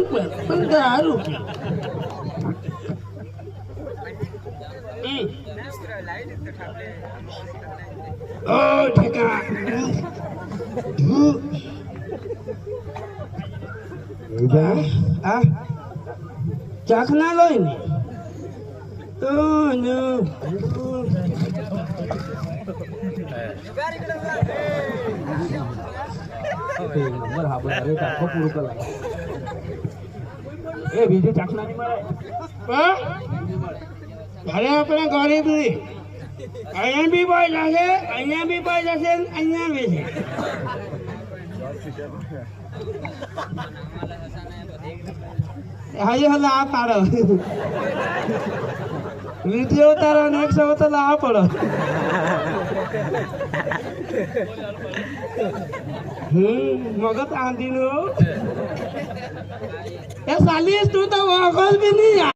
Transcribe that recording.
₹15 Oh, ઠેકા આ ચાખના લઈને તો એ બીજું ચાખના નહીં મળે ઘરે આપણે ગરીબ નહીં અહીંયા બી પાઈ જશે અહીંયા બી પાઈ જશે અહીંયા બી છે હાજી હલા આ પાડો વિડીયો ઉતારો ને 100 તો આ પડો મગજ આંધી નું એ સાલી તું તો વાગોસ બી નહીં